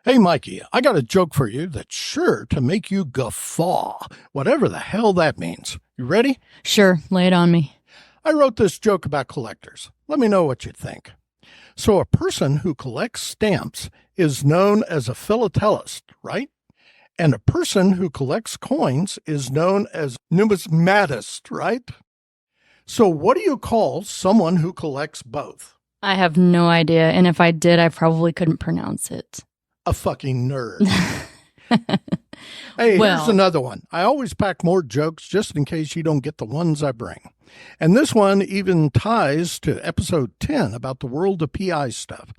Hey, Mikey, I got a joke for you that's sure to make you guffaw, whatever the hell that means. You ready? Sure, lay it on me. I wrote this joke about collectors. Let me know what you think. So a person who collects stamps is known as a philatelist, right? And a person who collects coins is known as numismatist, right? So what do you call someone who collects both? I have no idea, and if I did, I probably couldn't pronounce it. A fucking nerd. Hey, here's another one. I always pack more jokes just in case you don't get the ones I bring. And this one even ties to episode 10 about the world of PI stuff.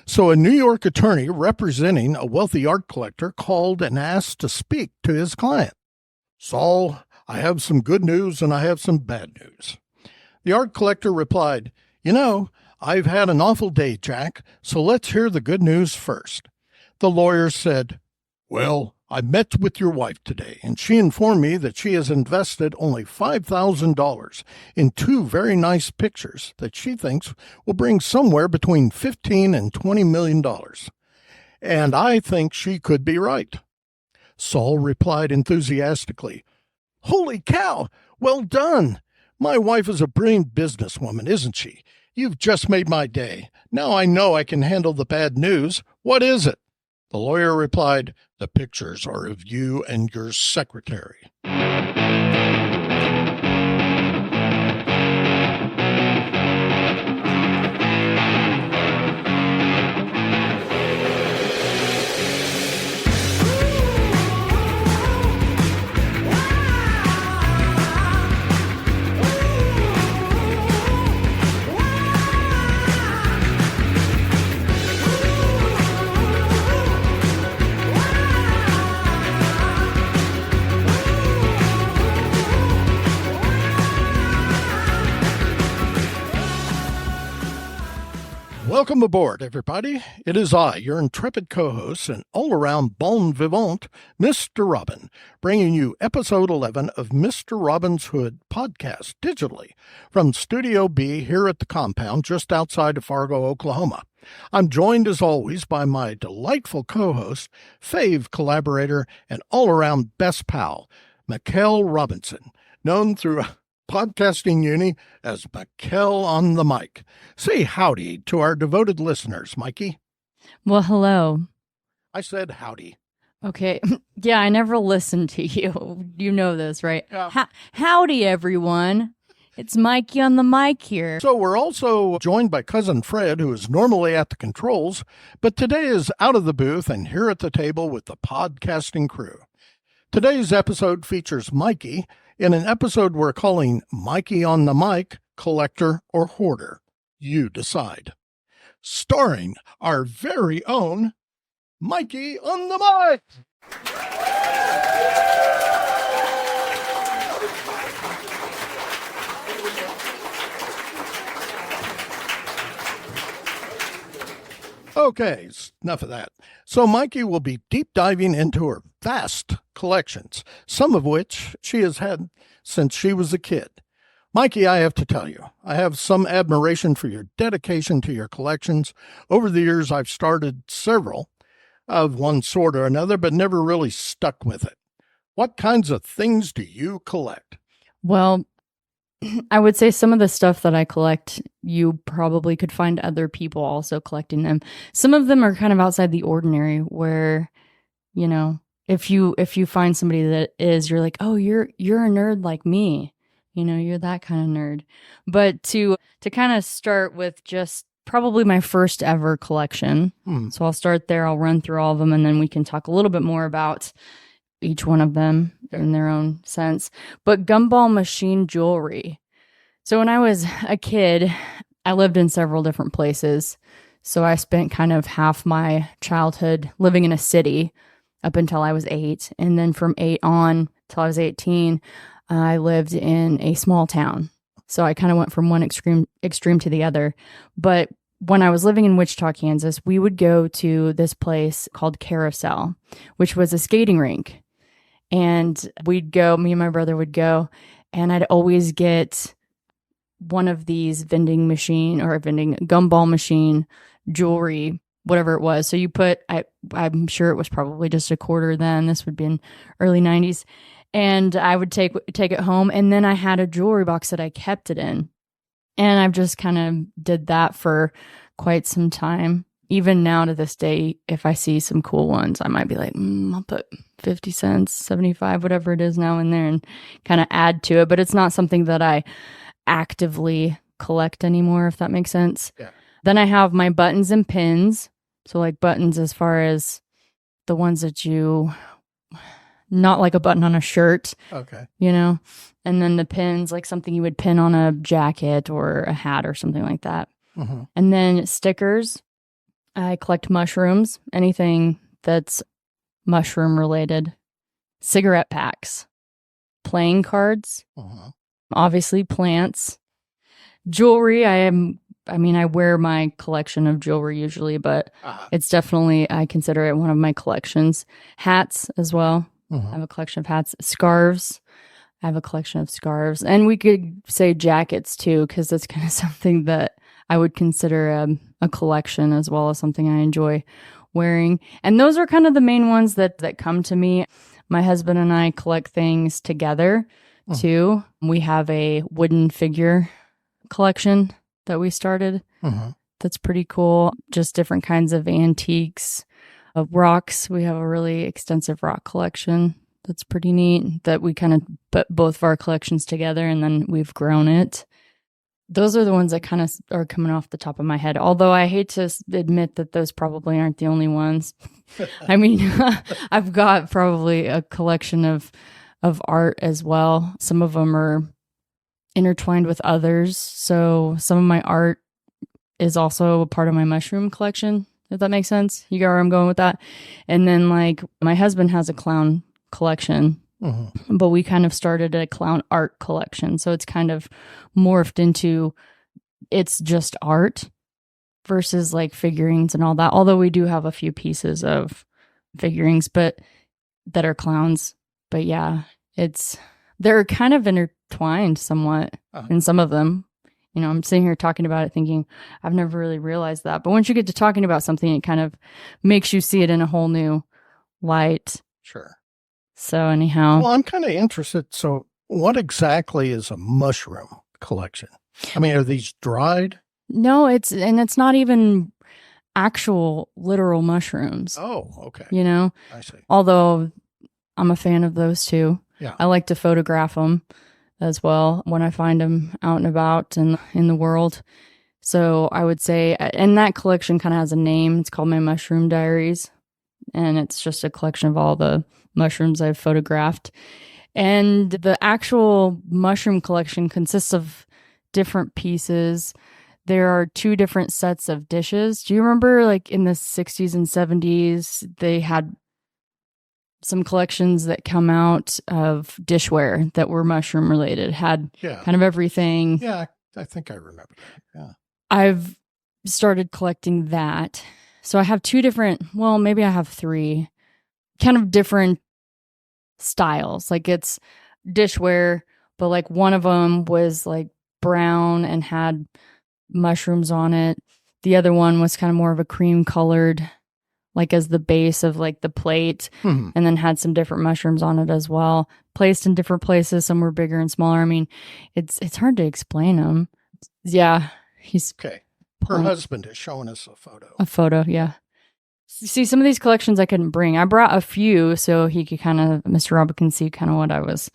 So a New York attorney representing a wealthy art collector called and asked to speak to his client. Saul, I have some good news and I have some bad news. The art collector replied, I've had an awful day, Jack, so let's hear the good news first. The lawyer said, Well, I met with your wife today, and she informed me that she has invested only $5,000 in two very nice pictures that she thinks will bring somewhere between $15 and $20 million. And I think she could be right. Saul replied enthusiastically, Holy cow! Well done! My wife is a brilliant businesswoman, isn't she? You've just made my day. Now I know I can handle the bad news. What is it? The lawyer replied, The pictures are of you and your secretary. Welcome aboard, everybody. It is I, your intrepid co-host and all-around bon vivant, Mr. Robin, bringing you episode 11 of Mr. Robin's Hood podcast digitally from Studio B here at the compound just outside of Fargo, Oklahoma. I'm joined, as always, by my delightful co-host, fave collaborator, and all-around best pal, Mikel Robinson, known through podcasting uni as Mikey-on-the-Mic. Say howdy to our devoted listeners, Mikey. Well, hello. I said howdy. Okay. Yeah, I never listened to you. You know this, right? Yeah. Howdy, everyone. It's Mikey-on-the-Mic here. So we're also joined by Cousin Fred, who is normally at the controls, but today is out of the booth and here at the table with the podcasting crew. Today's episode features Mikey in an episode we're calling Mikey-on-the-Mic, Collector or Hoarder. You decide. Starring our very own Mikey-on-the-Mic. Okay, enough of that. So Mikey will be deep diving into her vast collections, some of which she has had since she was a kid. Mikey, I have to tell you, I have some admiration for your dedication to your collections. Over the years, I've started several of one sort or another, but never really stuck with it. What kinds of things do you collect? Well, I would say some of the stuff that I collect, you probably could find other people also collecting them. Some of them are kind of outside the ordinary where, if you find somebody that is, you're like, oh, you're a nerd like me. You're that kind of nerd. But to kind of start with just probably my first ever collection. So I'll start there. I'll run through all of them and then we can talk a little bit more about each one of them in their own sense. But gumball machine jewelry. So when I was a kid, I lived in several different places. So I spent kind of half my childhood living in a city up until I was 8. And then from 8 on till I was 18, I lived in a small town. So I kind of went from one extreme to the other. But when I was living in Wichita, Kansas, we would go to this place called Carousel, which was a skating rink. And we'd go, me and my brother would go, and I'd always get one of these vending gumball machine jewelry whatever it was. So you put, I'm sure it was probably just a quarter then. This would be in early 90s. And I would take it home. And then I had a jewelry box that I kept it in. And I've just kind of did that for quite some time. Even now to this day, if I see some cool ones, I might be like, I'll put 50 cents, 75, whatever it is now in there and kind of add to it. But it's not something that I actively collect anymore, if that makes sense. Yeah. Then I have my buttons and pins. So like buttons as far as the ones that not like a button on a shirt. Okay. You know? And then the pins, like something you would pin on a jacket or a hat or something like that. Mm-hmm. And then stickers. I collect mushrooms, anything that's mushroom related. Cigarette packs. Playing cards. Uh-huh. Obviously plants. Jewelry. I wear my collection of jewelry usually, but it's definitely, I consider it one of my collections. Hats as well. Uh-huh. I have a collection of hats. Scarves. I have a collection of scarves. And we could say jackets too, because that's kind of something that I would consider a collection as well as something I enjoy wearing. And those are kind of the main ones that come to me. My husband and I collect things together too. We have a wooden figure collection that we started. That's pretty cool. Just different kinds of antiques, of rocks. We have a really extensive rock collection. That's pretty neat that we kind of put both of our collections together and then we've grown it. Those are the ones that kind of are coming off the top of my head. Although I hate to admit that those probably aren't the only ones. I mean, I've got probably a collection of art as well. Some of them are intertwined with others. So some of my art is also a part of my mushroom collection, if that makes sense. You get where I'm going with that? And then like my husband has a clown collection, but we kind of started a clown art collection. So it's kind of morphed into, it's just art versus like figurines and all that. Although we do have a few pieces of figurines, but that are clowns. But yeah, they're kind of intertwined somewhat in some of them. You know, I'm sitting here talking about it thinking, I've never really realized that. But once you get to talking about something, it kind of makes you see it in a whole new light. Sure. So anyhow. Well, I'm kind of interested. So what exactly is a mushroom collection? I mean, are these dried? No, it's not even actual literal mushrooms. Oh, okay. You know? I see. Although I'm a fan of those too. Yeah. I like to photograph them as well when I find them out and about and in the world. So I would say, and that collection kind of has a name. It's called my Mushroom Diaries. And it's just a collection of all the mushrooms I've photographed. And the actual mushroom collection consists of different pieces. There are 2 different sets of dishes. Do you remember like in the 60s and 70s, they had some collections that come out of dishware that were mushroom related, had kind of everything. Yeah, I think I remember that. Yeah. I've started collecting that. So I have 2 different, well, maybe I have 3 kind of different styles. Like it's dishware, but like one of them was like brown and had mushrooms on it. The other one was kind of more of a cream colored, like as the base of like the plate, and then had some different mushrooms on it as well, placed in different places. Some were bigger and smaller. I mean, it's hard to explain them. Yeah. He's okay. Her husband is showing us a photo. A photo, yeah. See, some of these collections I couldn't bring. I brought a few so he could kind of, Mr. Robert can see kind of what I was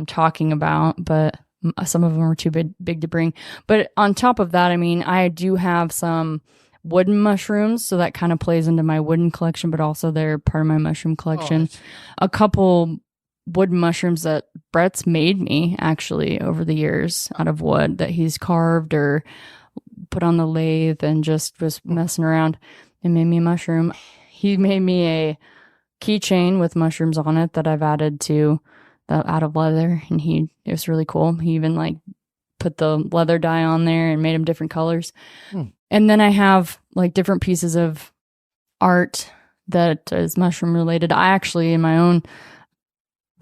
talking about, but some of them were too big to bring. But on top of that, I mean, I do have some wooden mushrooms, so that kind of plays into my wooden collection, but also they're part of my mushroom collection. A couple wooden mushrooms that Brett's made me, actually, over the years out of wood that he's carved or put on the lathe and just was messing around and made me a mushroom. He made me a keychain with mushrooms on it that I've added to the out of leather, and it was really cool. He even like put the leather dye on there and made them different colors. And then I have like different pieces of art that is mushroom related. I actually, in my own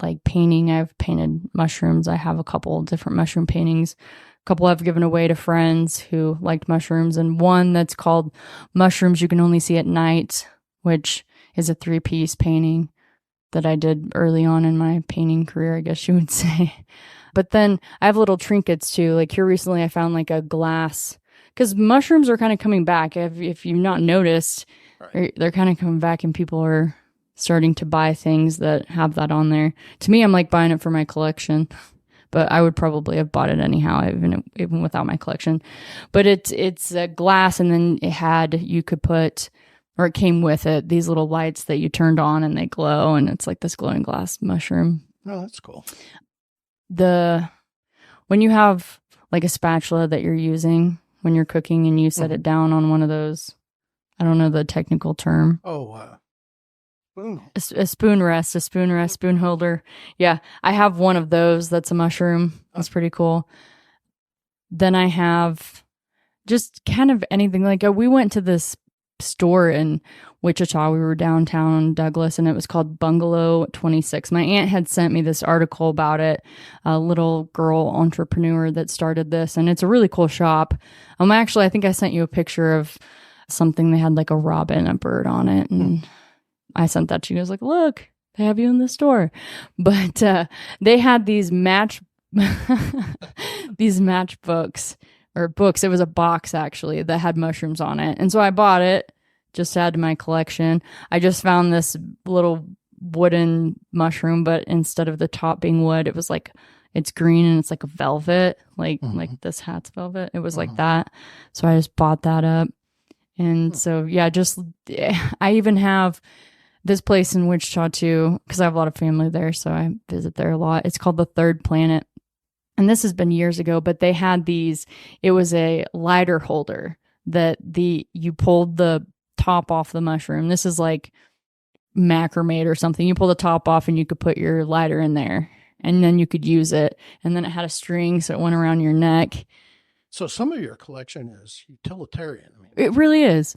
like painting, I've painted mushrooms. I have a couple different mushroom paintings couple I've given away to friends who liked mushrooms, and one that's called Mushrooms You Can Only See at Night, which is a 3-piece painting that I did early on in my painting career, I guess you would say. But then I have little trinkets too. Like here recently I found like a glass, because mushrooms are kind of coming back. If you've not noticed, Right. they're kind of coming back, and people are starting to buy things that have that on there. To me, I'm like buying it for my collection. But I would probably have bought it anyhow, even without my collection. But it's a glass, and then you could put, or it came with it, these little lights that you turned on and they glow, and it's like this glowing glass mushroom. Oh, that's cool. When you have like a spatula that you're using when you're cooking and you set it down on one of those, I don't know the technical term. Spoon. A spoon rest, spoon holder. Yeah, I have one of those. That's a mushroom. That's pretty cool. Then I have just kind of anything. Like we went to this store in Wichita. We were downtown Douglas, and it was called Bungalow 26. My aunt had sent me this article about it, a little girl entrepreneur that started this, and it's a really cool shop. Actually, I think I sent you a picture of something. They had like a robin, a bird on it, and I sent that to you. I was like, look, they have you in the store. But they had these these matchbooks or books. It was a box actually that had mushrooms on it. And so I bought it just to add to my collection. I just found this little wooden mushroom, but instead of the top being wood, it was like, it's green and it's like a velvet, like this hat's velvet. It was like that. So I just bought that up. And so, yeah, I even have this place in Wichita too, because I have a lot of family there, so I visit there a lot. It's called the Third Planet. And this has been years ago, but they had these, it was a lighter holder that you pulled the top off the mushroom. This is like macrame or something. You pull the top off and you could put your lighter in there, and then you could use it. And then it had a string, so it went around your neck. So some of your collection is utilitarian. It really is.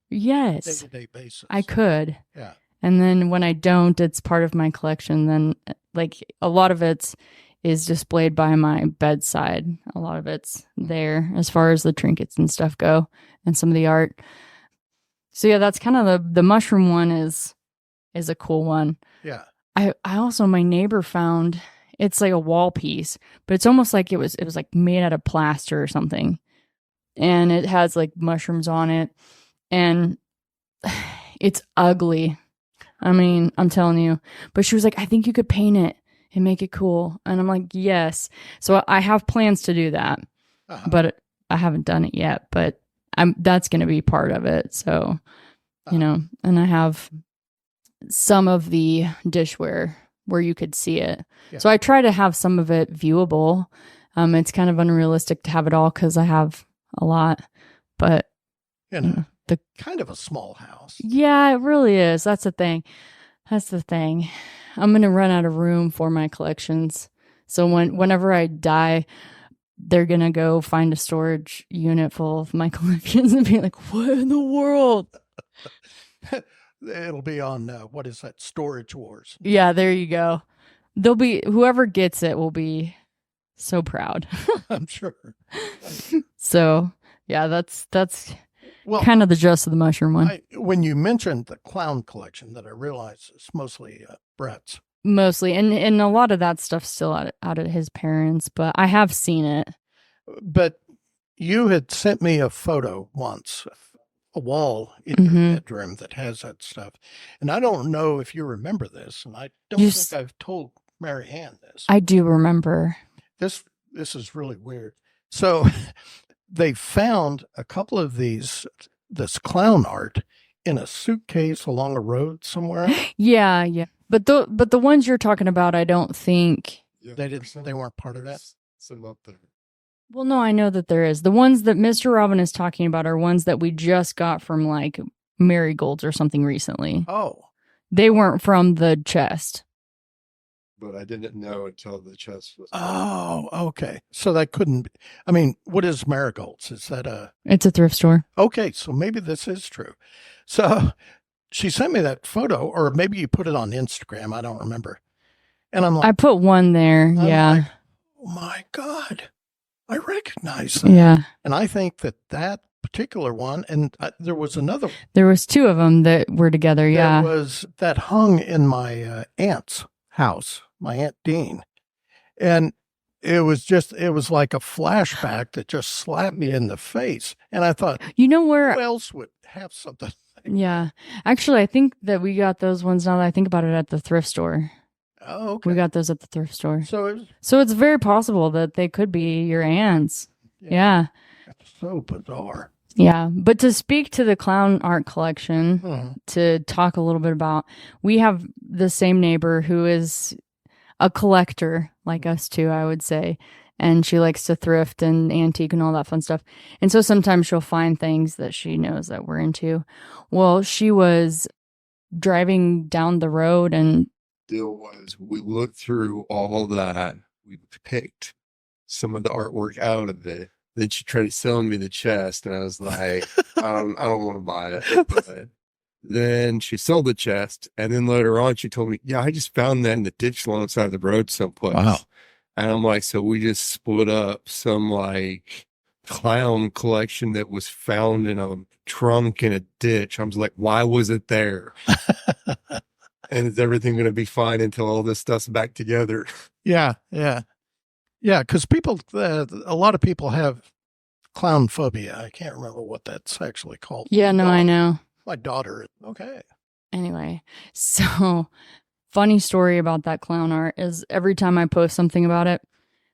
Yes. Day-to-day basis. I could. Yeah. And then when I don't, it's part of my collection. Then like a lot of it's is displayed by my bedside. A lot of it's there as far as the trinkets and stuff go, and some of the art. So yeah, that's kind of the mushroom one is a cool one. Yeah. I also, my neighbor found, it's like a wall piece, but it's almost like it was like made out of plaster or something. And it has like mushrooms on it, and it's ugly. I mean, I'm telling you. But she was like, I think you could paint it and make it cool. And I'm like, yes. So I have plans to do that, but I haven't done it yet. But that's going to be part of it. So, and I have some of the dishware where you could see it. Yeah. So I try to have some of it viewable. It's kind of unrealistic to have it all because I have a lot, but the kind of a small house. Yeah, it really is. That's the thing. I'm going to run out of room for my collections. So whenever I die, they're going to go find a storage unit full of my collections and be like, what in the world? It'll be on, what is that, Storage Wars. Yeah, there you go. Whoever gets it will be so proud. I'm sure. So, yeah, that's kind of the gist of the mushroom one. When you mentioned the clown collection, that I realized is mostly Brett's. Mostly, and a lot of that stuff's still out of his parents, but I have seen it. But you had sent me a photo once, a wall in your bedroom that has that stuff. And I don't know if you remember this, and I don't think I've told Mary Ann this. I do remember. This is really weird. So they found a couple of this clown art in a suitcase along a road somewhere. Yeah. But the ones you're talking about, I don't think they weren't part of that. Well, no, I know that there is. The ones that Mr. Robin is talking about are ones that we just got from like Marigolds or something recently. Oh. They weren't from the chest. But I didn't know until the chest was. Oh, okay. So that couldn't be. I mean, what is Marigolds? Is that It's a thrift store. Okay, so maybe this is true. So she sent me that photo, or maybe you put it on Instagram. I don't remember. And I'm like, I put one there. Yeah. Like, oh my God. I recognize that. Yeah. And I think that particular one, and there was another one. There was two of them that were together. Yeah. That hung in my aunt's house, my Aunt Dean. And it was like a flashback that just slapped me in the face. And I thought, You know where? who else would have something? Yeah. Actually, I think that we got those ones now that I think about it at the thrift store. Oh, okay. We got those at the thrift store. So it's very possible that they could be your aunts. Yeah. It's so bizarre. Yeah. But to speak to the clown art collection, to talk a little bit about, we have the same neighbor who is a collector like us too, I would say. And she likes to thrift and antique and all that fun stuff. And so sometimes she'll find things that she knows that we're into. Well, she was driving down the road and Deal was we looked through all that. We picked some of the artwork out of it. Then she tried to sell me the chest, and I was like, I don't want to buy it. But then she sold the chest, and then later on she told me, yeah, I just found that in the ditch alongside the road someplace. Wow. And I'm like, so we just split up some like clown collection that was found in a trunk in a ditch. I was like, why was it there? And is everything going to be fine until all this stuff's back together? Yeah. Because a lot of people have clown phobia. I can't remember what that's actually called. Yeah, no, I know. My daughter. Okay. Anyway, so funny story about that clown art is every time I post something about it,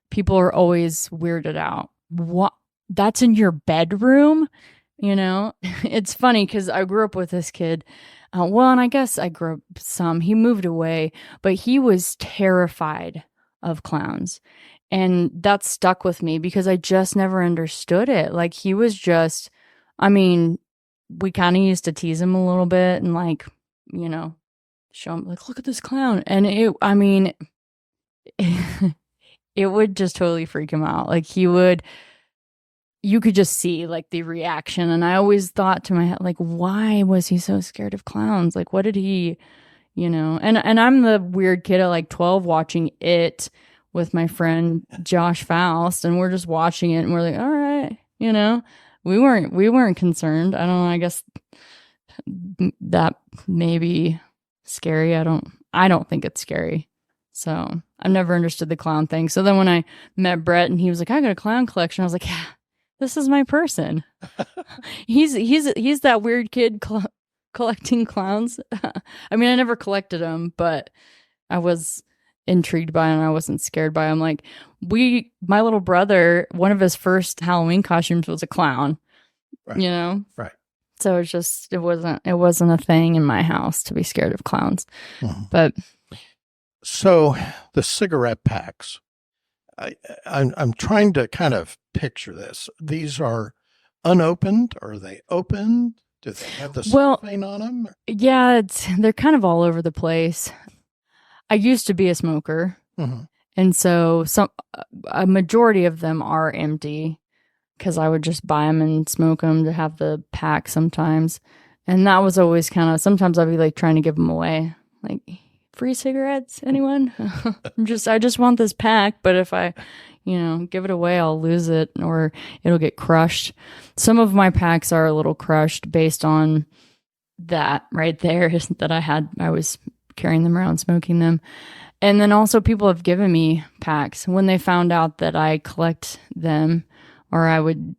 people are always weirded out. What? That's in your bedroom? You know, it's funny because I grew up with this kid. And I guess I grew up some. He moved away, but he was terrified of clowns. And that stuck with me because I just never understood it. Like, he was just, I mean, we kind of used to tease him a little bit and, like, you know, show him, like, look at this clown. And it would just totally freak him out. Like, you could just see like the reaction. And I always thought to my head, like, why was he so scared of clowns? Like, what did he, you know, and I'm the weird kid at like 12 watching it with my friend Josh Faust, and we're just watching it and we're like, all right, you know, we weren't concerned. I don't know. I guess that may be scary. I don't think it's scary. So I've never understood the clown thing. So then when I met Brett and he was like, I got a clown collection, I was like, yeah, this is my person. He's that weird kid collecting clowns. I mean, I never collected them, but I was intrigued by him. I wasn't scared by him. Like, my little brother, one of his first Halloween costumes was a clown. Right. You know? Right. So it's just it wasn't a thing in my house to be scared of clowns. Mm-hmm. But so the cigarette packs. I'm trying to kind of picture this. These are unopened. Are they opened? Do they have the cellophane on them? Yeah, they're kind of all over the place. I used to be a smoker, and so a majority of them are empty because I would just buy them and smoke them to have the pack sometimes, and that was always kind of. Sometimes I'd be like trying to give them away, like, free cigarettes, anyone? I just want this pack, but if I, give it away, I'll lose it or it'll get crushed. Some of my packs are a little crushed based on that right there that I was carrying them around, smoking them. And then also people have given me packs when they found out that I collect them, or I would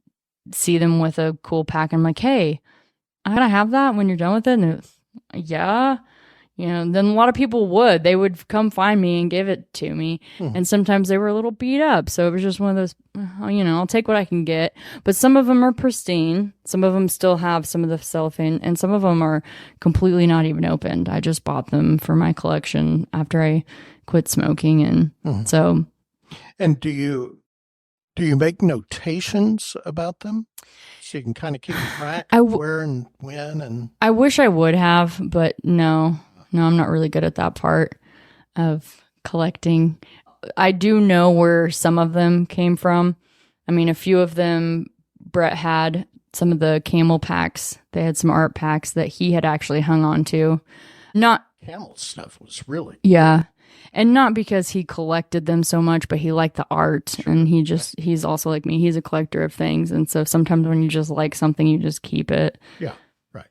see them with a cool pack. I'm like, hey, I gotta have that when you're done with it. And yeah. Then a lot of people they would come find me and give it to me. And sometimes they were a little beat up. So it was just one of those, I'll take what I can get. But some of them are pristine. Some of them still have some of the cellophane, and some of them are completely not even opened. I just bought them for my collection after I quit smoking. And so. And do you make notations about them? So you can kind of keep track of where and when and. I wish I would have, but no. No, I'm not really good at that part of collecting. I do know where some of them came from. I mean, a few of them, Brett had some of the camel packs. They had some art packs that he had actually hung on to. Not camel stuff was really yeah. And not because he collected them so much, but he liked the art. Sure. And he's also like me. He's a collector of things. And so sometimes when you just like something, you just keep it. Yeah, right.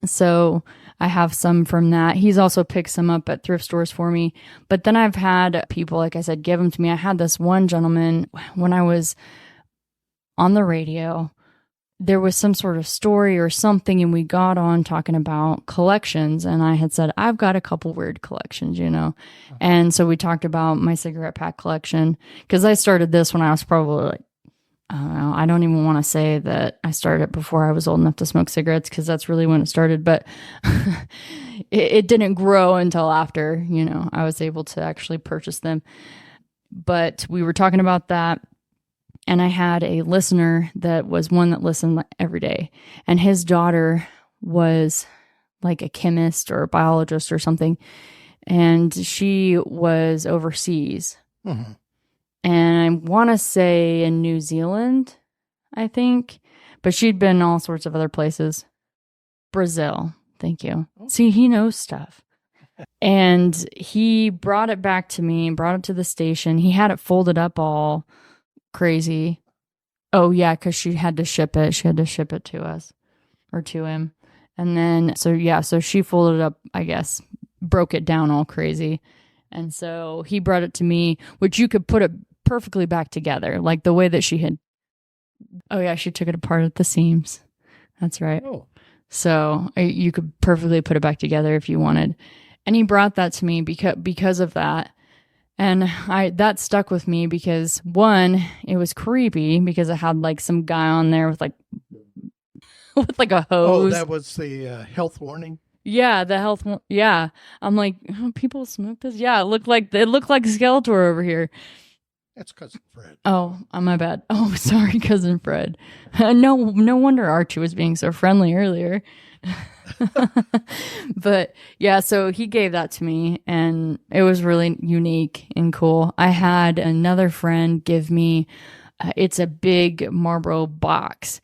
So I have some from that. He's also picked some up at thrift stores for me. But then I've had people, like I said, give them to me. I had this one gentleman when I was on the radio. There was some sort of story or something, and we got on talking about collections, and I had said, I've got a couple weird collections, and so we talked about my cigarette pack collection, because I started this when I was probably like, I don't know, I don't even want to say that I started before I was old enough to smoke cigarettes, because that's really when it started, but it didn't grow until after, I was able to actually purchase them. But we were talking about that. And I had a listener that was one that listened every day. And his daughter was like a chemist or a biologist or something. And she was overseas. Mm-hmm. And I want to say in New Zealand, I think. But she'd been all sorts of other places. Brazil. Thank you. See, he knows stuff. And he brought it back to me, brought it to the station. He had it folded up all crazy. Oh yeah, because she had to ship it. She had to ship it to us or to him. And then so she folded it up, I guess, broke it down all crazy. And so he brought it to me, which you could put it perfectly back together, like the way that she had. Oh yeah, she took it apart at the seams. That's right. Oh. So you could perfectly put it back together if you wanted. And he brought that to me because of that. And that stuck with me because, one, it was creepy because it had like some guy on there with like a hose. Oh, that was the health warning? Yeah, the health. Yeah. I'm like, oh, people smoke this? Yeah, it looked like Skeletor over here. That's Cousin Fred. Oh, my bad. Oh, sorry, Cousin Fred. No wonder Archie was being so friendly earlier. But yeah, so he gave that to me and it was really unique and cool. I had another friend give me, it's a big Marlboro box,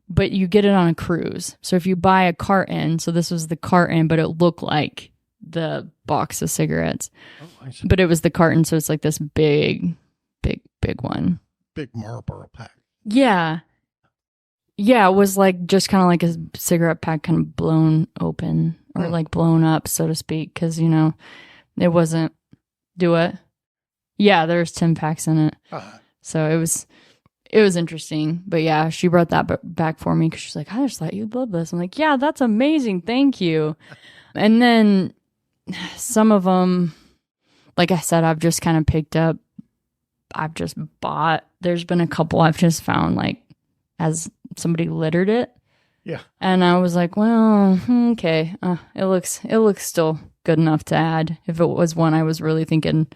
but you get it on a cruise. So if you buy a carton, so this was the carton, but it looked like the box of cigarettes. Oh, I see. But it was the carton, so it's like this big one. Big Marlboro pack. Yeah. Yeah, it was like just kind of like a cigarette pack kind of blown open or like blown up, so to speak, because, it wasn't, do it. Yeah, there's 10 packs in it. Uh-huh. So it was interesting. But yeah, she brought that back for me because she's like, I just thought you'd love this. I'm like, yeah, that's amazing. Thank you. And then some of them, like I said, I've just kind of picked up. I've just bought. There's been a couple I've just found like as somebody littered it. Yeah. And I was like, well, okay. It looks still good enough to add if it was one I was really thinking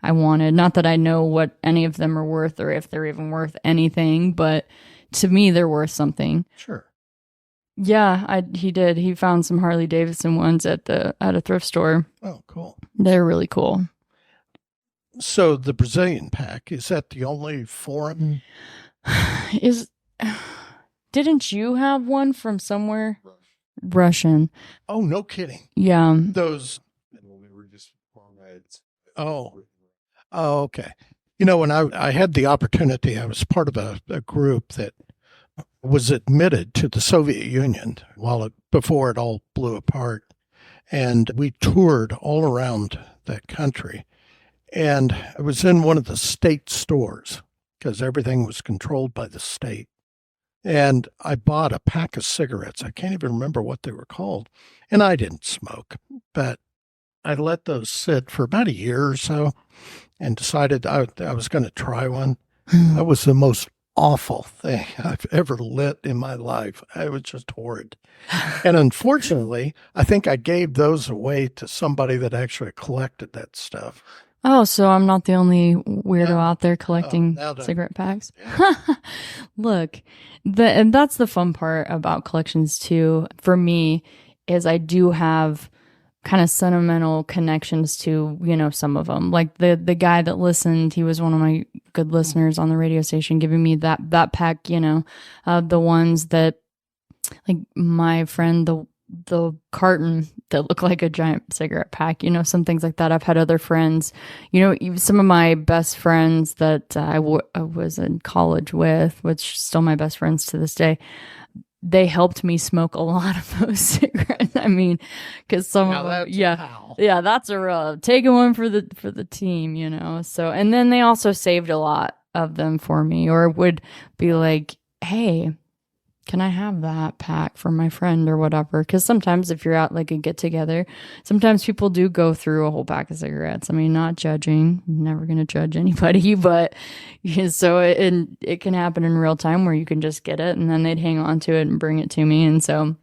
I wanted. Not that I know what any of them are worth or if they're even worth anything, but to me, they're worth something. Sure. Yeah, he did. He found some Harley Davidson ones at a thrift store. Oh, cool. They're really cool. So the Brazilian pack, is that the only foreign? Didn't you have one from somewhere? Russian. Oh, no kidding. Yeah. Those. We were just Oh, okay. When I had the opportunity, I was part of a group that was admitted to the Soviet Union before it all blew apart. And we toured all around that country. And I was in one of the state stores because everything was controlled by the state. And I bought a pack of cigarettes. I can't even remember what they were called. And I didn't smoke, but I let those sit for about a year or so and decided I was going to try one. That was the most awful thing I've ever lit in my life. It was just horrid. And unfortunately, I think I gave those away to somebody that actually collected that stuff. Oh, so I'm not the only weirdo out there collecting cigarette packs? Yeah. Look, and that's the fun part about collections too. For me, is I do have kind of sentimental connections to, some of them. Like the guy that listened, he was one of my good listeners on the radio station, giving me that pack, the ones that, like my friend, the carton that look like a giant cigarette pack, some things like that. I've had other friends, even some of my best friends that I was in college with, which still my best friends to this day, they helped me smoke a lot of those cigarettes. I mean, because some of them, yeah, that's a real taking one for the team, So, and then they also saved a lot of them for me, or would be like, hey, can I have that pack for my friend or whatever? Because sometimes if you're at like a get together, sometimes people do go through a whole pack of cigarettes. I mean, not judging, I'm never going to judge anybody, but so it can happen in real time where you can just get it and then they'd hang on to it and bring it to me. And so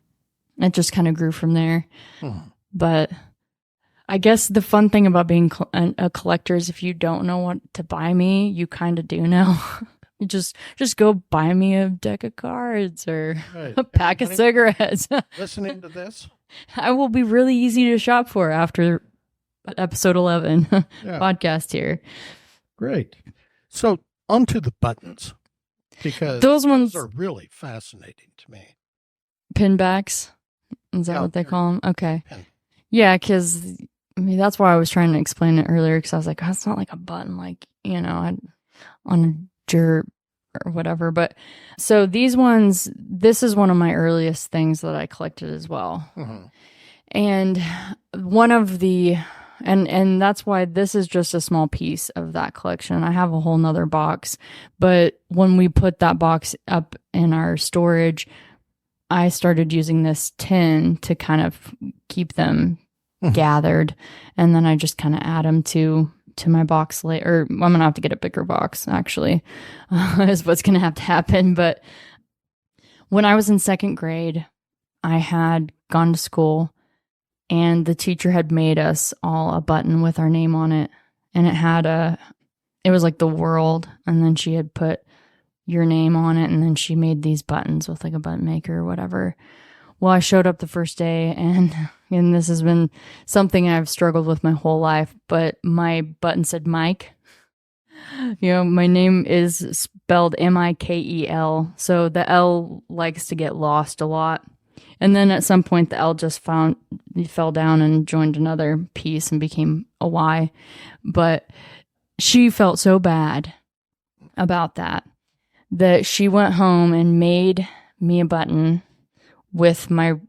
it just kind of grew from there. But I guess the fun thing about being a collector is if you don't know what to buy me, you kind of do know. You just go buy me a deck of cards or a pack of cigarettes. Listening to this, I will be really easy to shop for after episode 11 podcast here. Great. So onto the buttons, because those ones are really fascinating to me. Pinbacks, is that what they call them? Okay. Yeah, because that's why I was trying to explain it earlier, because I was like, oh, it's not like a button, like on a jerk or whatever. But so these ones, this is one of my earliest things that I collected as well. And one of the and that's why this is just a small piece of that collection. I have a whole nother box, but when we put that box up in our storage, I started using this tin to kind of keep them gathered, and then I just kind of add them to my box later. I'm gonna have to get a bigger box, actually, is what's gonna have to happen. But when I was in second grade, I had gone to school and the teacher had made us all a button with our name on it, and it was like the world, and then she had put your name on it, and then she made these buttons with like a button maker or whatever. Well, I showed up the first day, and this has been something I've struggled with my whole life, but my button said Mike. My name is spelled Mikel, so the L likes to get lost a lot. And then at some point, the L just fell down and joined another piece and became a Y. But she felt so bad about that she went home and made me a button with my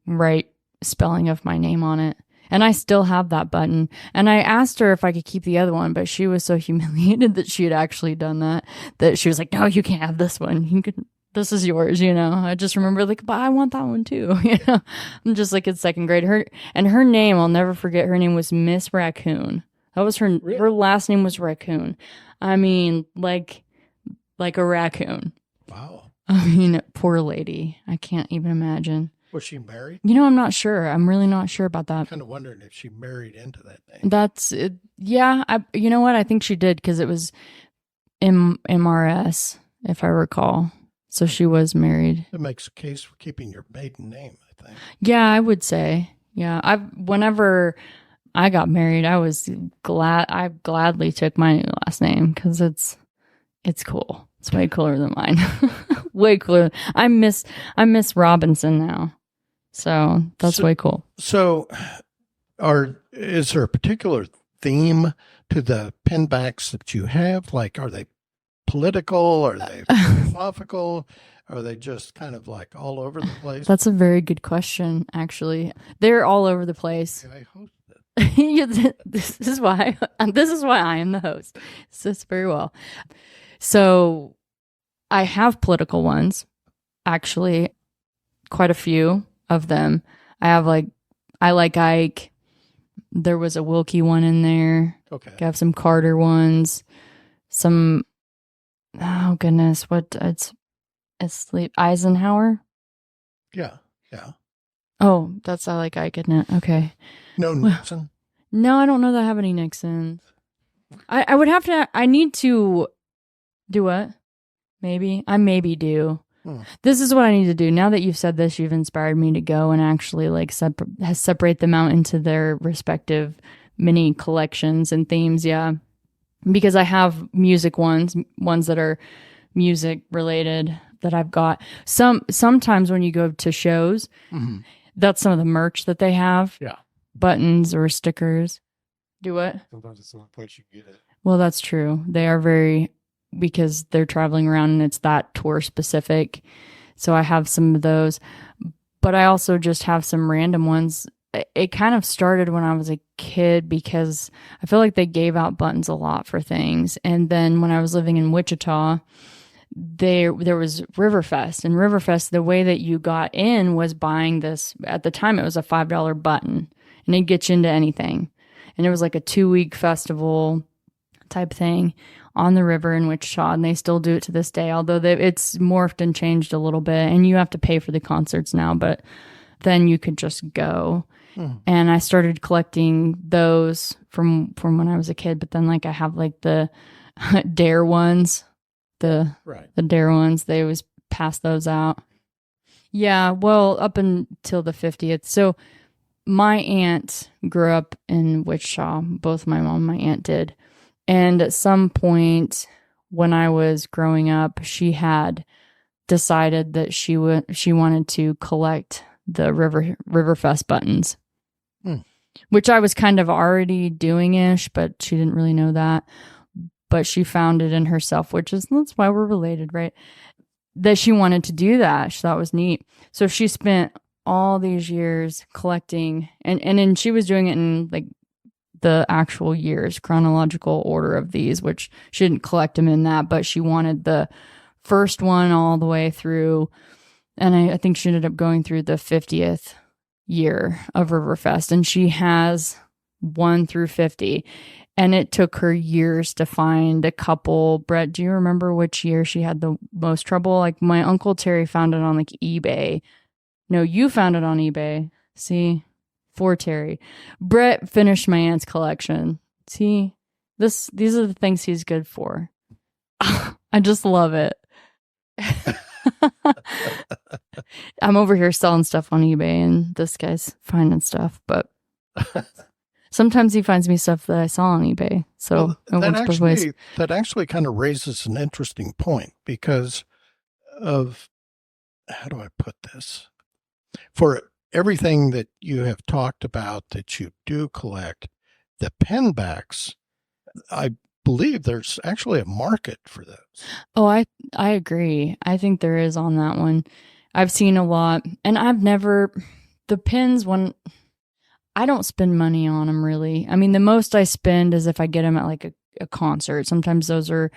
right spelling of my name on it. And I still have that button. And I asked her if I could keep the other one, but she was so humiliated that she had actually done that she was like, no, you can't have this one. This is yours, I just remember like, but I want that one too. I'm just like in second grade. Her name, I'll never forget, her name was Miss Raccoon. That was her, really? Her last name was Raccoon. I mean, like a raccoon. Wow. I mean, poor lady. I can't even imagine. Was she married? I'm not sure. I'm really not sure about that. I'm kind of wondering if she married into that thing. That's it. Yeah. You know what? I think she did, because it was MRS, if I recall. So she was married. That makes a case for keeping your maiden name, I think. Yeah, I would say. Yeah. Whenever I got married, I gladly took my last name, because it's cool. It's way cooler than mine. Way cooler. I miss Robinson now. So that's way cool. So is there a particular theme to the pinbacks that you have? Like, are they political? Are they philosophical? Are they just kind of like all over the place? That's a very good question, actually. They're all over the place. I host it. This is why I am the host. It's very well. So I have political ones, actually, quite a few of them. I like Ike. There was a Wilkie one in there. Okay. I have some Carter ones. Some, oh goodness, it's Eisenhower. Yeah. Yeah. Oh, I like Ike, isn't it? Okay. No Nixon? No, I don't know that I have any Nixons. I would have to, I need to do what? Maybe. I maybe do. This is what I need to do. Now that you've said this, you've inspired me to go and actually like separate them out into their respective mini collections and themes. Yeah. Because I have music ones that are music related that I've got. Sometimes when you go to shows, That's some of the merch that they have. Yeah. Buttons or stickers. Do what? Sometimes it's the only place you can get it. Well, that's true. They are very, because they're traveling around and it's that tour specific. So I have some of those, but I also just have some random ones. It kind of started when I was a kid because I feel like they gave out buttons a lot for things. And then when I was living in Wichita, there was Riverfest, and Riverfest, the way that you got in was buying this. At the time, it was a $5 button, and it'd get you into anything. And it was like a 2-week festival type thing on the river in Wichita, and they still do it to this day, although it's morphed and changed a little bit, and you have to pay for the concerts now, but then you could just go. And I started collecting those from when I was a kid, but then like I have like the Dare ones, the Dare ones, they always pass those out. Yeah, well, up until the 50th. So my aunt grew up in Wichita. Both my mom and my aunt did. And at some point when I was growing up, she had decided that she wanted to collect the Riverfest buttons, which I was kind of already doing-ish, but she didn't really know that. But she found it in herself, that's why we're related, right? That she wanted to do that. She thought it was neat. So she spent all these years collecting, and then she was doing it in like the actual years, chronological order of these, which she didn't collect them in that, but she wanted the first one all the way through. And I think she ended up going through the 50th year of Riverfest, and she has 1 through 50. And it took her years to find a couple. Brett, do you remember which year she had the most trouble? Like my Uncle Terry found it on like eBay. No, you found it on eBay. See? For Terry. Brett finished my aunt's collection. See? These are the things he's good for. I just love it. I'm over here selling stuff on eBay, and this guy's finding stuff, but sometimes he finds me stuff that I saw on eBay. So it works both ways. That actually kind of raises an interesting point because of, how do I put this? For everything that you have talked about that you do collect, the pinbacks, I believe there's actually a market for those. Oh, I agree. I think there is on that one. I've seen a lot, and the pins, when I don't spend money on them really. I mean, the most I spend is if I get them at like a concert. Sometimes those are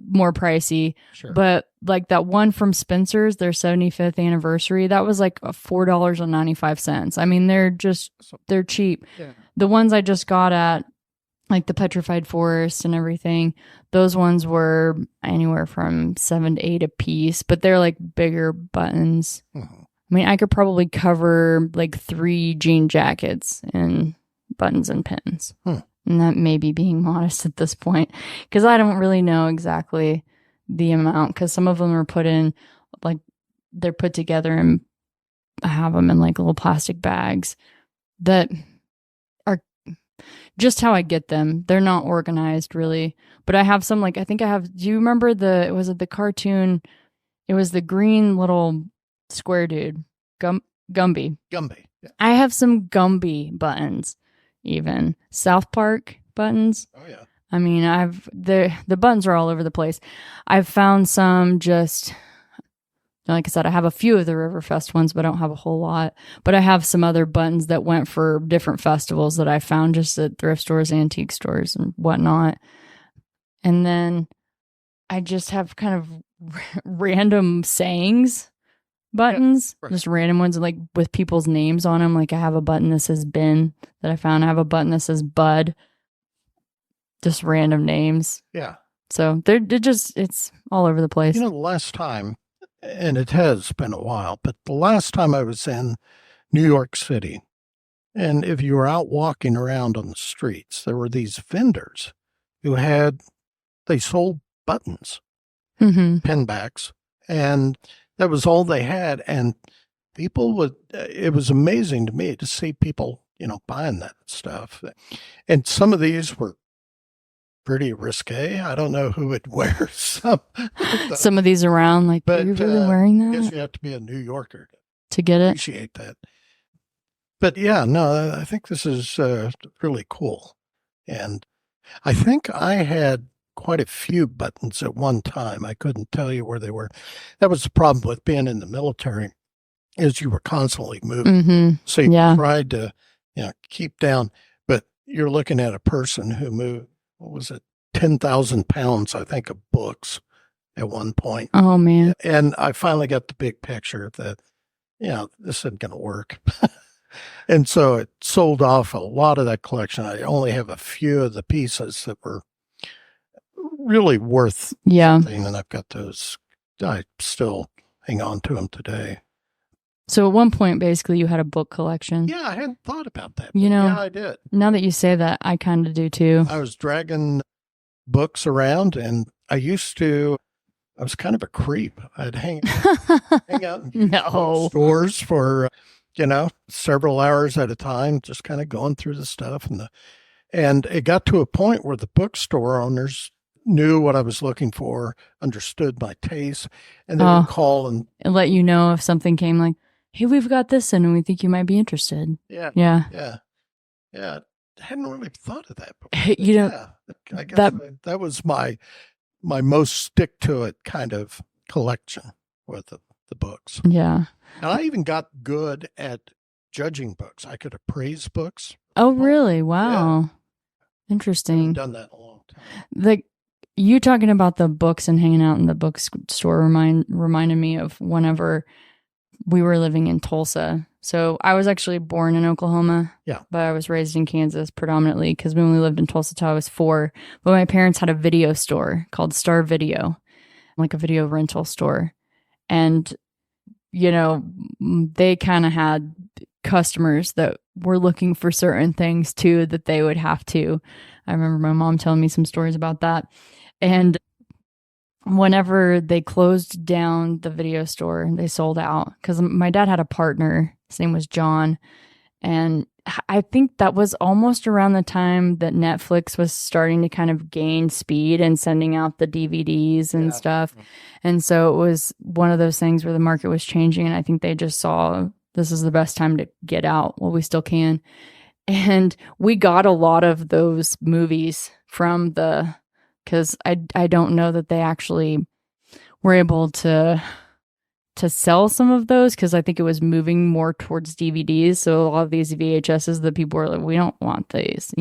more pricey. Sure. But like that one from Spencer's, their 75th anniversary, that was like $4.95. I mean, they're cheap. Yeah. The ones I just got at like the Petrified Forest and everything, those ones were anywhere from $7 to $8 a piece, but they're like bigger buttons. Mm-hmm. I mean, I could probably cover like 3 jean jackets in buttons and pins. And that may be being modest at this point because I don't really know exactly the amount, because some of them are put in, like they're put together and I have them in like little plastic bags that are just how I get them. They're not organized really, but I have some, like, do you remember was it the cartoon? It was the green little square dude, Gumby. Gumby. Yeah. I have some Gumby buttons, even South Park buttons. Oh yeah. I mean, the buttons are all over the place. I've found some just, like I said, I have a few of the Riverfest ones, but I don't have a whole lot. But I have some other buttons that went for different festivals that I found just at thrift stores, antique stores, and whatnot. And then I just have kind of random sayings buttons, yeah, right. Just random ones like with people's names on them. Like I have a button that says Ben that I found. I have a button that says Bud. Just random names. Yeah. So it's all over the place. The last time, and it has been a while, but the last time I was in New York City, and if you were out walking around on the streets, there were these vendors who they sold buttons, pinbacks, and that was all they had. And it was amazing to me to see people, buying that stuff. And some of these were pretty risque. I don't know who would wear some of these around. Like, are you really wearing that? I guess you have to be a New Yorker to get it. Appreciate that. But yeah, no, I think this is really cool. And I think I had quite a few buttons at one time. I couldn't tell you where they were. That was the problem with being in the military, is you were constantly moving. Mm-hmm. So you Yeah. tried to, keep down, but you're looking at a person who moved, 10,000 pounds, I think, of books at one point. Oh, man. And I finally got the big picture that, this isn't going to work. And so it sold off a lot of that collection. I only have a few of the pieces that were really worth something, and I've got those. I still hang on to them today. So at one point, basically, you had a book collection. Yeah, I hadn't thought about that. Yeah, I did. Now that you say that, I kind of do too. I was dragging books around, and I was kind of a creep. I'd hang out in stores for, several hours at a time, just kind of going through the stuff. And it got to a point where the bookstore owners knew what I was looking for, understood my taste, and they would call and let you know if something came like, hey, we've got this in and we think you might be interested. Yeah. I hadn't really thought of that before. I guess that was my most stick to it kind of collection with the books. Yeah. And I even got good at judging books. I could appraise books. Oh, really? Wow. Yeah. Interesting. I've done that in a long time. You talking about the books and hanging out in the bookstore reminded me of whenever we were living in Tulsa. So I was actually born in Oklahoma. Yeah. But I was raised in Kansas predominantly because when we lived in Tulsa till I was 4. But my parents had a video store called Star Video, like a video rental store. And, they kind of had customers that were looking for certain things too that they would have to. I remember my mom telling me some stories about that. And whenever they closed down the video store, they sold out because my dad had a partner. His name was John. And I think that was almost around the time that Netflix was starting to kind of gain speed and sending out the DVDs and stuff. And so it was one of those things where the market was changing. And I think they just saw this is the best time to get out while we still can. And we got a lot of those movies from because I don't know that they actually were able to sell some of those because I think it was moving more towards DVDs. So a lot of these VHSs that people were like, we don't want these,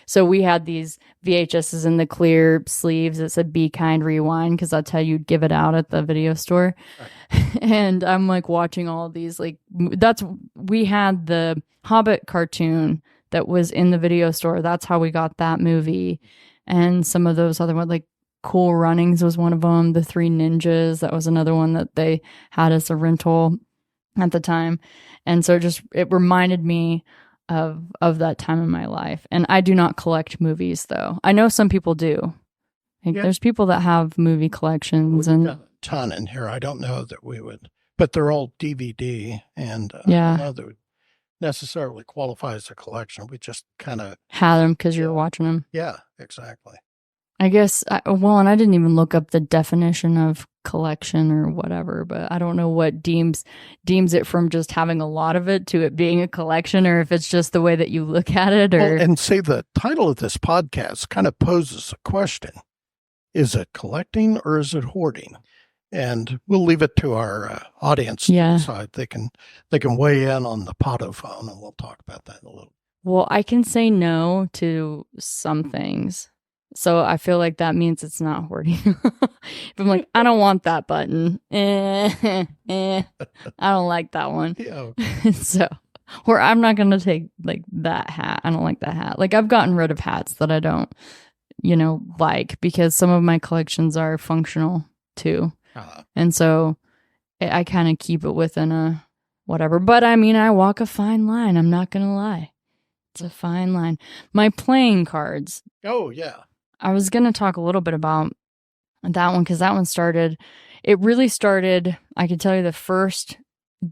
So we had these VHSs in the clear sleeves that said "Be Kind, Rewind" because that's how you'd give it out at the video store. Right. And I'm like watching all of these. We had the Hobbit cartoon that was in the video store. That's how we got that movie. And some of those other ones, like Cool Runnings was one of them. The Three Ninjas, that was another one that they had as a rental at the time. And so it reminded me of that time in my life. And I do not collect movies, though. I know some people do. There's people that have movie collections. We've got a ton in here. I don't know that we would, but they're all DVD. And I don't know that would necessarily qualify as a collection. We just kind of had them because you're watching them. Yeah, exactly. I guess, and I didn't even look up the definition of collection or whatever, but I don't know what deems it from just having a lot of it to it being a collection, or if it's just the way that you look at it. And say the title of this podcast kind of poses a question. Is it collecting or is it hoarding? And we'll leave it to our audience to decide. They can weigh in on the Potophone, and we'll talk about that in a little. Well, I can say no to some things. So I feel like that means it's not hoarding. If I'm like, I don't want that button. I don't like that one. Yeah. So, or I'm not going to take like that hat. I don't like that hat. Like I've gotten rid of hats that I don't, like, because some of my collections are functional too. And so I kind of keep it within a whatever. But I mean, I walk a fine line. I'm not going to lie. It's a fine line. My playing cards. Oh, yeah. I was going to talk a little bit about that one because that one really started, I could tell you the first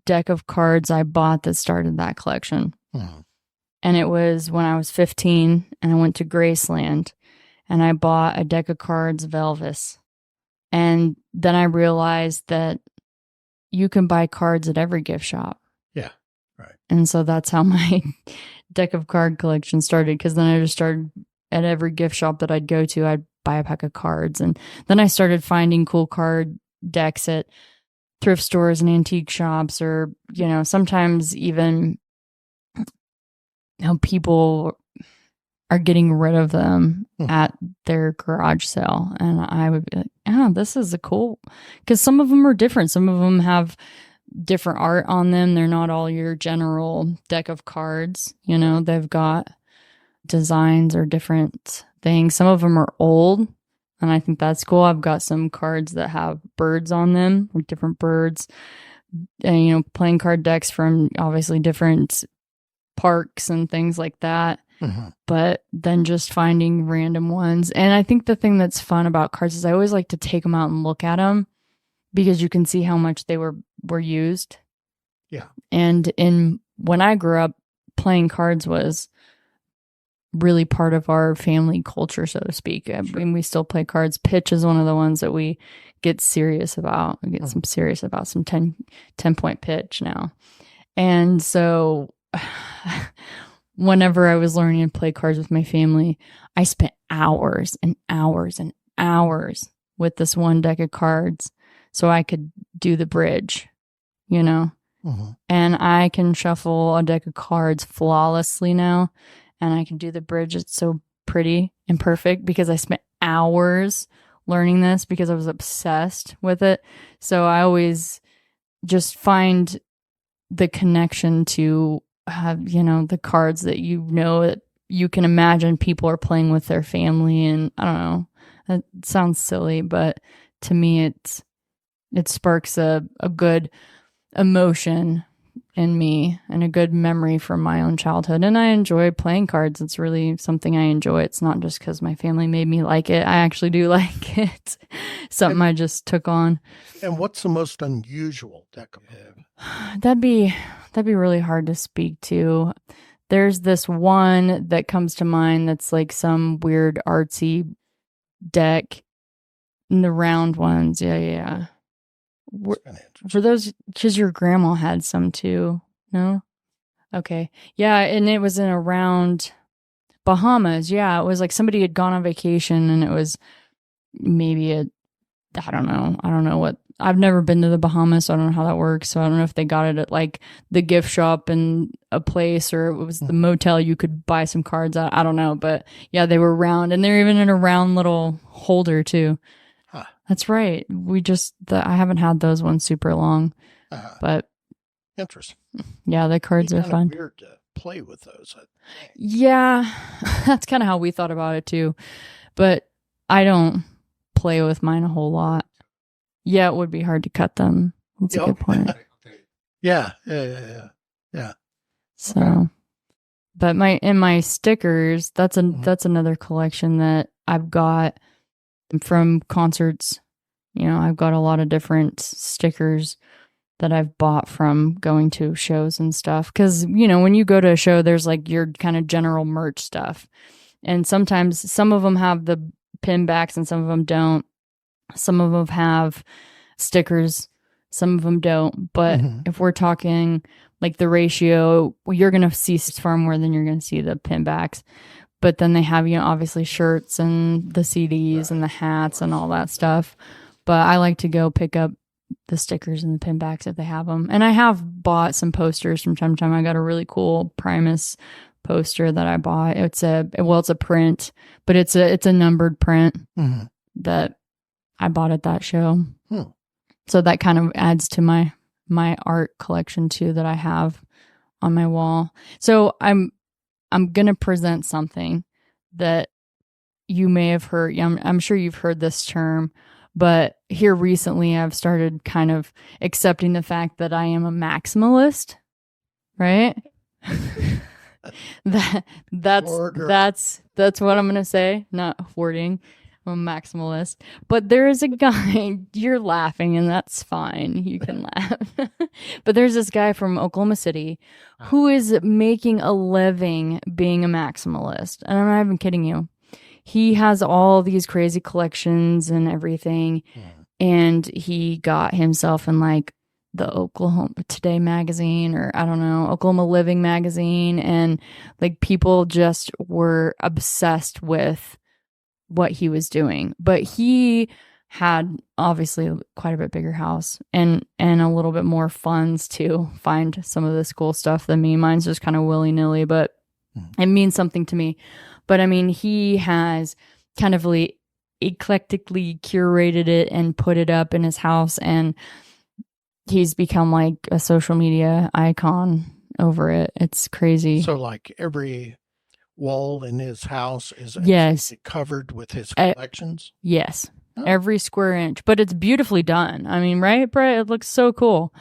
deck of cards I bought that started that collection. And it was when I was 15 and I went to Graceland and I bought a deck of cards of Elvis. And then I realized that you can buy cards at every gift shop. Yeah. Right. And so that's how my deck of card collection started, because then I just started at every gift shop that I'd go to, I'd buy a pack of cards. And then I started finding cool card decks at thrift stores and antique shops, or, sometimes even people are getting rid of them at their garage sale. And I would be like, this is a cool, because some of them are different. Some of them have different art on them. They're not all your general deck of cards. They've got designs or different things. Some of them are old, and I think that's cool. I've got some cards that have birds on them, like different birds, and playing card decks from obviously different parks and things like that. But then just finding random ones. And I think the thing that's fun about cards is I always like to take them out and look at them, because you can see how much they were used. Yeah. And when I grew up, playing cards was really part of our family culture, so to speak. I mean, we still play cards. Pitch is one of the ones that we get serious about. We get some serious about some 10-point pitch now. And so whenever I was learning to play cards with my family, I spent hours and hours and hours with this one deck of cards so I could do the bridge, And I can shuffle a deck of cards flawlessly now, and I can do the bridge. It's so pretty and perfect because I spent hours learning this because I was obsessed with it. So I always just find the connection to have, the cards that that you can imagine people are playing with their family. And I don't know, it sounds silly, but to me it sparks a good emotion in me and a good memory from my own childhood. And I enjoy playing cards. It's really something I enjoy. It's not just because my family made me like it. I actually do like it. Something I just took on. And what's the most unusual deck of cards? That'd be really hard to speak to. There's this one that comes to mind that's like some weird artsy deck, in the round ones. Yeah. For those, because your grandma had some too. No? Okay. Yeah, and it was in around Bahamas. Yeah, it was like somebody had gone on vacation, and it was maybe I don't know what. I've never been to the Bahamas, so I don't know how that works. So I don't know if they got it at like the gift shop in a place, or it was the motel you could buy some cards at. I don't know. But yeah, they were round, and they're even in a round little holder too. Huh. That's right. I haven't had those ones super long, but interesting. Yeah, the cards are fun. Weird to play with those. Yeah, that's kind of how we thought about it too. But I don't play with mine a whole lot. Yeah, it would be hard to cut them. That's a good point. Yeah. So, okay. But my stickers, that's another collection that I've got from concerts. I've got a lot of different stickers that I've bought from going to shows and stuff. Because, when you go to a show, there's like your kind of general merch stuff. And sometimes some of them have the pinbacks and some of them don't. Some of them have stickers, some of them don't. But if we're talking like the ratio, you're going to see far more than you're going to see the pinbacks. But then they have, obviously shirts and the CDs and the hats and all that stuff. But I like to go pick up the stickers and the pinbacks if they have them. And I have bought some posters from time to time. I got a really cool Primus poster that I bought. It's a print, but it's a numbered print that I bought at that show. So that kind of adds to my art collection too that I have on my wall. So I'm going to present something that you may have heard. I'm sure you've heard this term, but here recently I've started kind of accepting the fact that I am a maximalist, right? That's what I'm going to say, not hoarding. I'm a maximalist. But there is a guy, you're laughing and that's fine. You can laugh. But there's this guy from Oklahoma City who is making a living being a maximalist. And I'm not even kidding you. He has all these crazy collections and everything. And he got himself in like the Oklahoma Today magazine, or I don't know, Oklahoma Living magazine, and like people just were obsessed with what he was doing. But he had obviously quite a bit bigger house and a little bit more funds to find some of this cool stuff than me. Mine's just kind of willy-nilly, but it means something to me. But I mean, he has kind of eclectically curated it and put it up in his house, and he's become like a social media icon over it. It's crazy. So like every wall in his house is Yes. covered with his collections? Yes. Oh. Every square inch. But it's beautifully done. I mean, right, Brett? It looks so cool.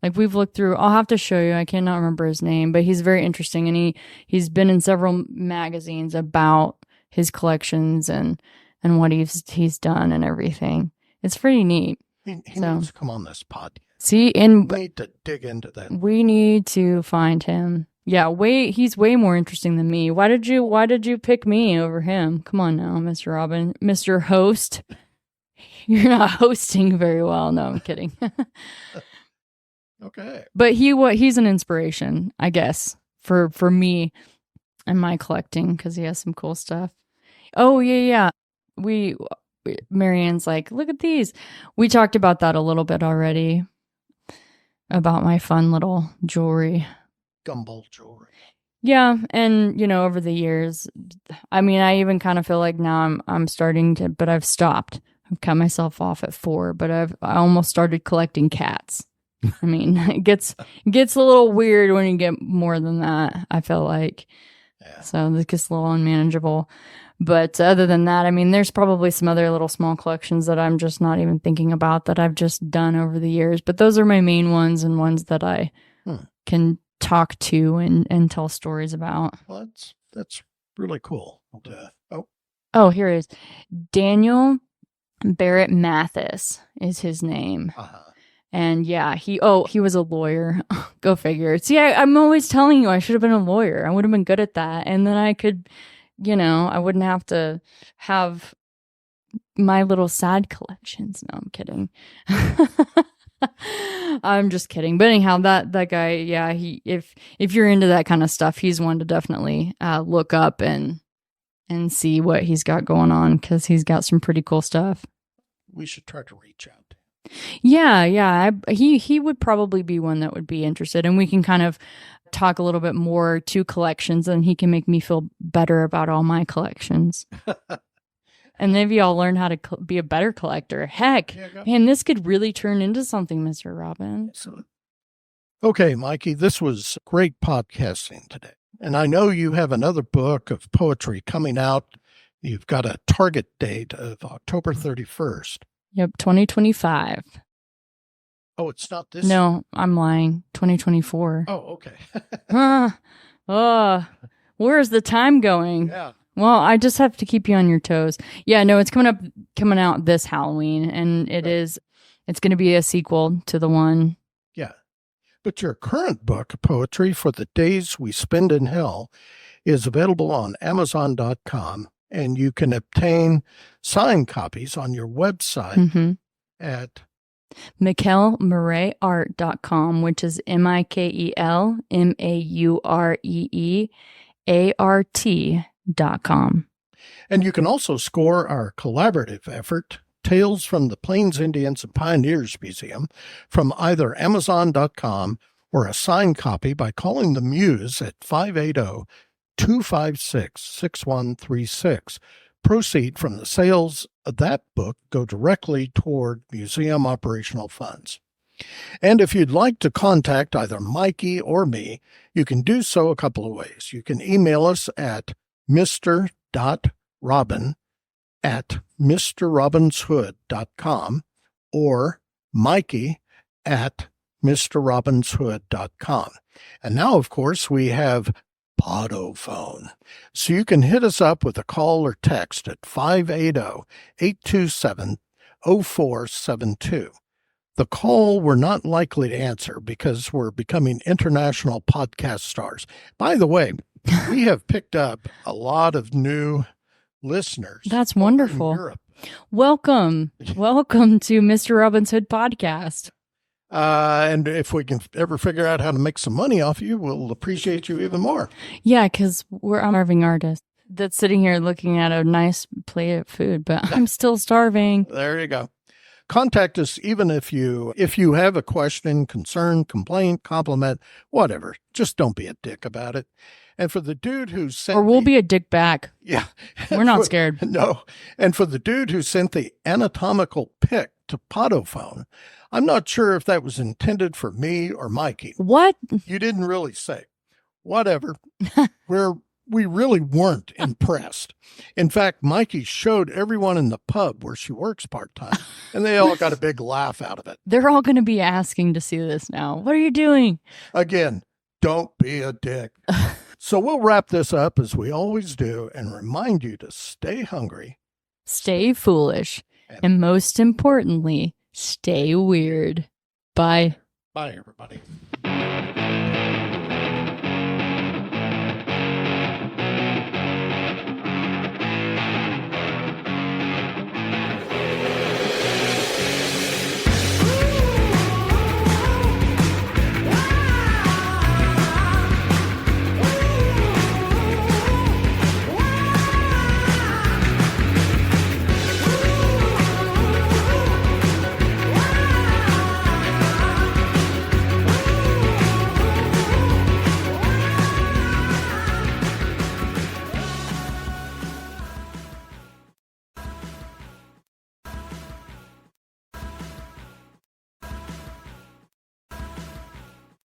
Like we've looked through, I'll have to show you. I cannot remember his name, but he's very interesting, and he's been in several magazines about his collections and what he's done and everything. It's pretty neat. He needs to come on this podcast. See, and we need to dig into that. We need to find him. Yeah, he's way more interesting than me. Why did you pick me over him? Come on now, Mr. Robin. Mr. Host. You're not hosting very well. No, I'm kidding. Okay. But he's an inspiration, I guess, for me and my collecting, because he has some cool stuff. Oh, yeah. Marianne's like, look at these. We talked about that a little bit already, about my fun little jewelry. Gumball jewelry. Yeah, and over the years, I mean, I even kind of feel like now I'm starting to, but I've stopped. I've cut myself off at 4, but I almost started collecting cats. I mean, it gets a little weird when you get more than that, I feel like. Yeah. So it gets a little unmanageable. But other than that, I mean, there's probably some other little small collections that I'm just not even thinking about that I've just done over the years. But those are my main ones, and ones that I can talk to and tell stories about. Well, that's really cool. Here it is. Daniel Barrett Mathis is his name. And yeah, he was a lawyer. Go figure. See, I'm always telling you I should have been a lawyer. I would have been good at that. And then I could, I wouldn't have to have my little sad collections. No, I'm kidding. I'm just kidding. But anyhow, that guy, yeah, if you're into that kind of stuff, he's one to definitely look up and see what he's got going on, because he's got some pretty cool stuff. We should try to reach out. Yeah. He would probably be one that would be interested, and we can kind of talk a little bit more to collections, and he can make me feel better about all my collections. And maybe I'll learn how to be a better collector. Heck, man, this could really turn into something, Mr. Robin. Excellent. Okay, Mikey, this was great podcasting today. And I know you have another book of poetry coming out. You've got a target date of October 31st. Yep, 2025. Oh, it's not this? No, I'm lying. 2024. Oh, okay. Where's the time going? Yeah. Well, I just have to keep you on your toes. Yeah, no, it's coming out this Halloween, and it's going to be a sequel to the one. Yeah. But your current book, Poetry for the Days We Spend in Hell, is available on Amazon.com, and you can obtain signed copies on your website at MikelMarreeArt.com, which is MikelMaureeArt.com. And you can also score our collaborative effort, Tales from the Plains Indians and Pioneers Museum, from either Amazon.com or a signed copy by calling the Muse at 580-256-6136. Proceed from the sales of that book go directly toward museum operational funds. And if you'd like to contact either Mikey or me, you can do so a couple of ways. You can email us at mr.robin@mrrobinshood.com or mikey@mrrobinshood.com. And now, of course, we have Podophone. So you can hit us up with a call or text at 580-827-0472. The call we're not likely to answer because we're becoming international podcast stars. By the way, we have picked up a lot of new listeners. That's wonderful. Welcome to Mr. Robin's Hood podcast. And if we can ever figure out how to make some money off you, we'll appreciate you even more. Yeah, because we're a starving artist that's sitting here looking at a nice plate of food, but I'm still starving. There you go. Contact us even if you have a question, concern, complaint, compliment, whatever. Just don't be a dick about it. And for the dude who sent Or we'll be a dick back. Yeah. We're not scared. No. And for the dude who sent the anatomical pic to Podophone, I'm not sure if that was intended for me or Mikey. What? You didn't really say. Whatever. We really weren't impressed. In fact, Mikey showed everyone in the pub where she works part-time, and they all got a big laugh out of it. They're all going to be asking to see this now. What are you doing? Again, don't be a dick. So we'll wrap this up as we always do and remind you to stay hungry, stay foolish, and most importantly, stay weird. Bye. Bye, everybody.